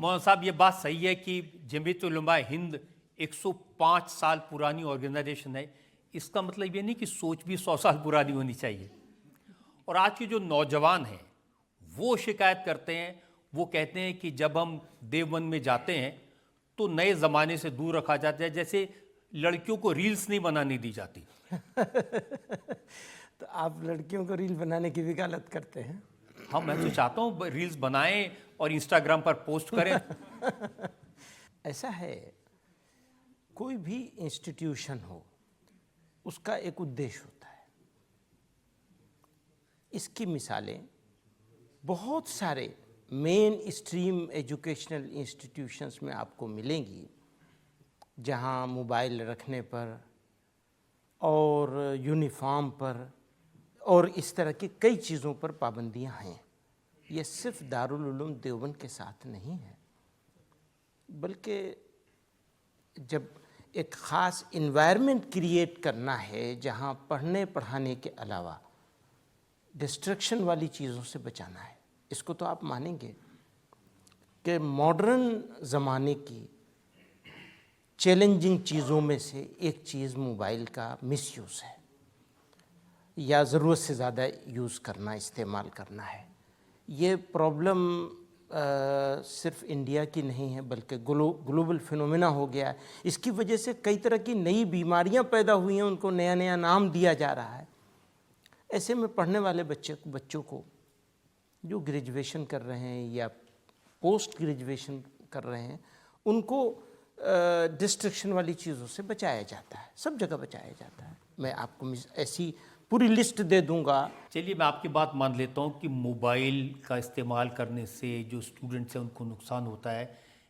مولانا صاحب یہ بات صحیح ہے کہ جمعیت علماء ہند 105 سال پرانی آرگنائزیشن ہے. اس کا مطلب یہ نہیں کہ سوچ بھی 100 سال پرانی ہونی چاہیے. اور آج کے جو نوجوان ہیں وہ شکایت کرتے ہیں, وہ کہتے ہیں کہ جب ہم دیوبند میں جاتے ہیں تو نئے زمانے سے دور رکھا جاتا ہے, جیسے لڑکیوں کو ریلز نہیں بنانی دی جاتی. تو آپ لڑکیوں کو ریل بنانے کی بھی غلط کرتے ہیں. ہاں, میں تو چاہتا ہوں ریلز بنائیں اور انسٹاگرام پر پوسٹ کریں. ایسا ہے, کوئی بھی انسٹیٹیوشن ہو اس کا ایک ادیش ہوتا ہے. اس کی مثالیں بہت سارے مین اسٹریم ایجوکیشنل انسٹیٹیوشنز میں آپ کو ملیں گی, جہاں موبائل رکھنے پر اور یونیفارم پر اور اس طرح کی کئی چیزوں پر پابندیاں ہیں. یہ صرف دارالعلوم دیوبند کے ساتھ نہیں ہے, بلکہ جب ایک خاص انوائرمنٹ کریٹ کرنا ہے جہاں پڑھنے پڑھانے کے علاوہ ڈسٹریکشن والی چیزوں سے بچانا ہے. اس کو تو آپ مانیں گے کہ ماڈرن زمانے کی چیلنجنگ چیزوں میں سے ایک چیز موبائل کا مس یوز ہے, یا ضرورت سے زیادہ یوز کرنا, استعمال کرنا ہے. یہ پرابلم صرف انڈیا کی نہیں ہے بلکہ گلوبل فینومینا ہو گیا ہے. اس کی وجہ سے کئی طرح کی نئی بیماریاں پیدا ہوئی ہیں, ان کو نیا نیا نام دیا جا رہا ہے. ایسے میں پڑھنے والے بچوں کو جو گریجویشن کر رہے ہیں یا پوسٹ گریجویشن کر رہے ہیں, ان کو ڈسٹریکشن والی چیزوں سے بچایا جاتا ہے, سب جگہ بچایا جاتا ہے. میں آپ کو ایسی پوری لسٹ دے دوں گا. چلیے میں آپ کی بات مان لیتا ہوں کہ موبائل کا استعمال کرنے سے جو اسٹوڈنٹس ہیں ان کو نقصان ہوتا ہے,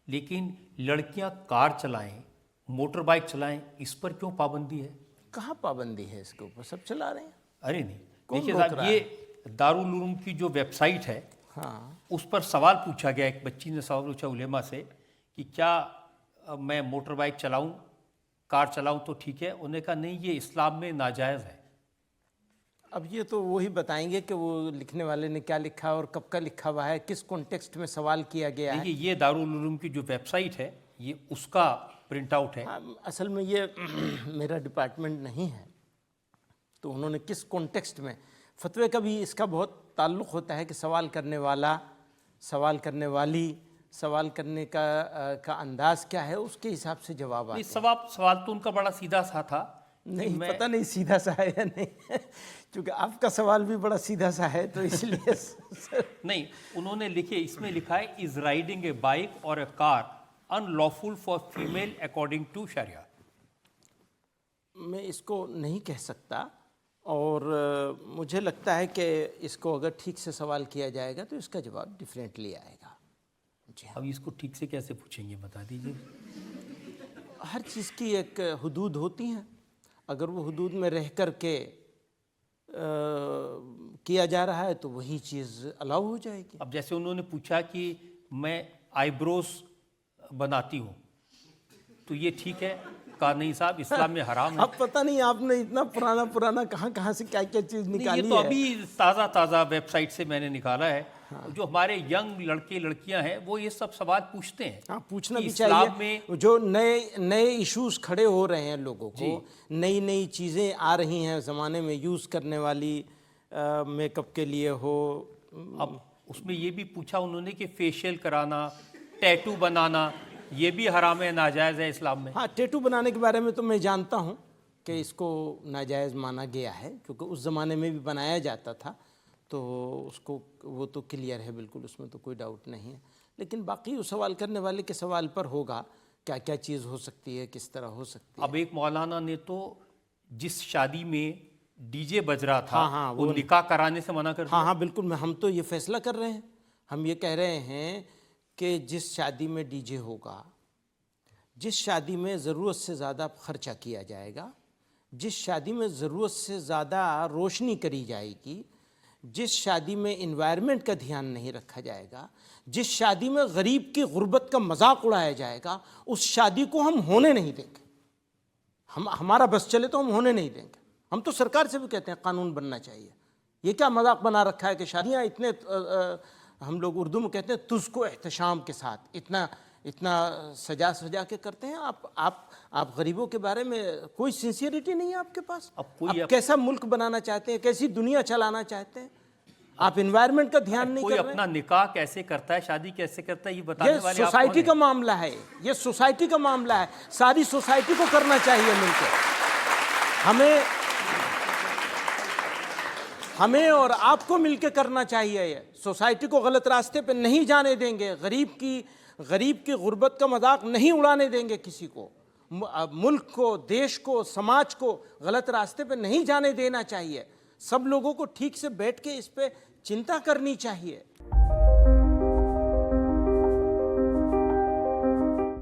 لیکن لڑکیاں کار چلائیں, موٹر بائک چلائیں, اس پر کیوں پابندی ہے؟ کہاں پابندی ہے اس کے اوپر؟ سب چلا رہے ہیں. ارے نہیں, دیکھیے صاحب, یہ دارالعلوم کی جو ویب سائٹ ہے ہاں, اس پر سوال پوچھا گیا, ایک بچی نے سوال پوچھا علماء سے کہ کیا میں موٹر بائک چلاؤں, کار چلاؤں تو ٹھیک ہے؟ انہوں نے کہا نہیں, یہ اسلام میں ناجائز ہے. اب یہ تو وہی بتائیں گے کہ وہ لکھنے والے نے کیا لکھا اور کب کا لکھا ہوا ہے, کس کانٹیکسٹ میں سوال کیا گیا ہے. دیکھیے یہ دارالعلوم کی جو ویب سائٹ ہے یہ اس کا پرنٹ آؤٹ ہے. اصل میں یہ میرا ڈپارٹمنٹ نہیں ہے, تو انہوں نے کس کانٹیکسٹ میں, فتوے کا بھی اس کا بہت تعلق ہوتا ہے کہ سوال کرنے والا, سوال کرنے والی, سوال کرنے کا انداز کیا ہے, اس کے حساب سے جواب آتے ہیں. سوال تو ان کا بڑا سیدھا سا تھا. نہیں, پتہ نہیں سیدھا سا ہے یا نہیں, چونکہ آپ کا سوال بھی بڑا سیدھا سا ہے تو اس لیے نہیں, انہوں نے لکھے, اس میں لکھا ہے از رائڈنگ اے بائک اور a car unlawful for female according to شریعہ. میں اس کو نہیں کہہ سکتا, اور مجھے لگتا ہے کہ اس کو اگر ٹھیک سے سوال کیا جائے گا تو اس کا جواب ڈیفرنٹلی آئے گا. جی ہاں, اب اس کو ٹھیک سے کیسے پوچھیں گے, بتا دیجیے. ہر چیز کی ایک حدود ہوتی ہیں, اگر وہ حدود میں رہ کر کے کیا جا رہا ہے تو وہی چیز الاؤ ہو جائے گی. اب جیسے انہوں نے پوچھا کہ میں آئی بروز بناتی ہوں تو یہ ٹھیک ہے؟ کہا نہیں صاحب, اسلام میں حرام ہے. اب پتہ نہیں آپ نے اتنا پرانا کہاں سے کیا چیز نکالی ہے. یہ تو ابھی تازہ ویب سائٹ سے میں نے نکالا ہے. جو ہمارے ینگ لڑکے لڑکیاں ہیں وہ یہ سب سوال پوچھتے ہیں. ہاں, پوچھنا بھی اسلام چاہیے. میں جو نئے ایشوز کھڑے ہو رہے ہیں لوگوں کو, نئی چیزیں آ رہی ہیں زمانے میں یوز کرنے والی, میک اپ کے لیے ہو. اب اس میں یہ بھی پوچھا انہوں نے کہ فیشیل کرانا, ٹیٹو بنانا, یہ بھی حرام ہے, ناجائز ہے اسلام میں. ہاں, ٹیٹو بنانے کے بارے میں تو میں جانتا ہوں کہ اس کو ناجائز مانا گیا ہے, کیونکہ اس زمانے میں بھی بنایا جاتا تھا, تو اس کو وہ تو کلیئر ہے بالکل, اس میں تو کوئی ڈاؤٹ نہیں ہے. لیکن باقی وہ سوال کرنے والے کے سوال پر ہوگا کیا چیز ہو سکتی ہے, کس طرح ہو سکتی ہے. اب ایک مولانا نے تو جس شادی میں ڈی جے بج رہا تھا وہ نکاح کرانے سے منع کر دیا. ہاں بالکل, ہم تو یہ فیصلہ کر رہے ہیں, ہم یہ کہہ رہے ہیں کہ جس شادی میں ڈی جے ہوگا, جس شادی میں ضرورت سے زیادہ خرچہ کیا جائے گا, جس شادی میں ضرورت سے زیادہ روشنی کری جائے گی, جس شادی میں انوائرمنٹ کا دھیان نہیں رکھا جائے گا, جس شادی میں غریب کی غربت کا مذاق اڑایا جائے گا, اس شادی کو ہم ہونے نہیں دیں گے. ہمارا بس چلے تو ہم ہونے نہیں دیں گے. ہم تو سرکار سے بھی کہتے ہیں قانون بننا چاہیے. یہ کیا مذاق بنا رکھا ہے کہ شادیاں اتنے ہم لوگ اردو میں کہتے ہیں تجھ کو احتشام کے ساتھ اتنا سجا سجا کے کرتے ہیں. آپ غریبوں کے بارے میں کوئی سنسیئرٹی نہیں ہے آپ کے پاس. آپ کیسا ملک بنانا چاہتے ہیں, کیسی دنیا چلانا چاہتے ہیں, آپ انوائرمنٹ کا دھیان نہیں کر رہے. کوئی اپنا نکاح کیسے کرتا ہے, شادی کیسے کرتا ہے, یہ بتانے والے یہ سوسائٹی کا معاملہ ہے, یہ سوسائٹی کا معاملہ ہے. ساری سوسائٹی کو کرنا چاہیے مل کے. ہمیں اور آپ کو مل کے کرنا چاہیے. یہ سوسائٹی کو غلط راستے پہ نہیں جانے دیں گے. غریب کی غربت کا مذاق نہیں اڑانے دیں گے کسی کو. ملک کو, دیش کو, سماج کو غلط راستے پہ نہیں جانے دینا چاہیے. سب لوگوں کو ٹھیک سے بیٹھ کے اس پہ چنتا کرنی چاہیے.